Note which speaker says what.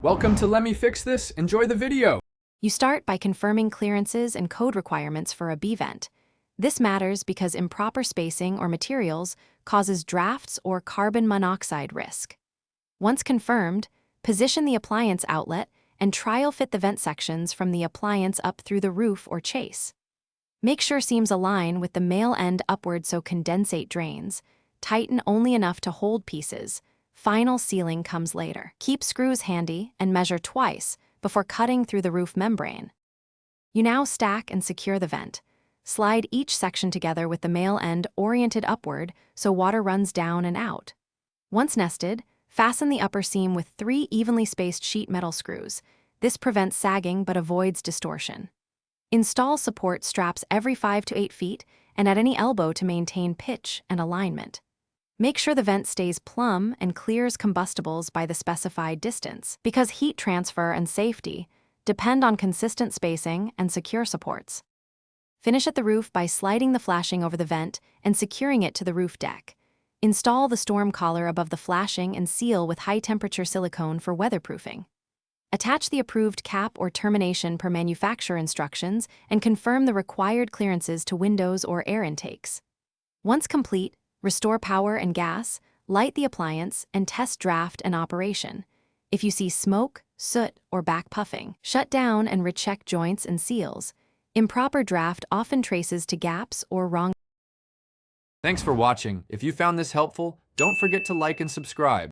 Speaker 1: Welcome to Let Me Fix This. Enjoy the video.
Speaker 2: You start by confirming clearances and code requirements for a B-vent. This matters because improper spacing or materials causes drafts or carbon monoxide risk. Once confirmed, position the appliance outlet and trial fit the vent sections from the appliance up through the roof or chase. Make sure seams align with the male end upward so condensate drains. Tighten only enough to hold pieces. Final sealing comes later. Keep screws handy and measure twice before cutting through the roof membrane. You now stack and secure the vent. Slide each section together with the male end oriented upward so water runs down and out. Once nested, fasten the upper seam with 3 evenly spaced sheet metal screws. This prevents sagging but avoids distortion. Install support straps every 5 to 8 feet and at any elbow to maintain pitch and alignment. Make sure the vent stays plumb and clears combustibles by the specified distance, because heat transfer and safety depend on consistent spacing and secure supports. Finish at the roof by sliding the flashing over the vent and securing it to the roof deck. Install the storm collar above the flashing and seal with high-temperature silicone for weatherproofing. Attach the approved cap or termination per manufacturer instructions and confirm the required clearances to windows or air intakes. Once complete, restore power and gas, light the appliance, and test draft and operation. If you see smoke, soot, or back puffing, shut down and recheck joints and seals. Improper draft often traces to gaps or wrong.
Speaker 1: Thanks for watching. If you found this helpful, don't forget to like and subscribe.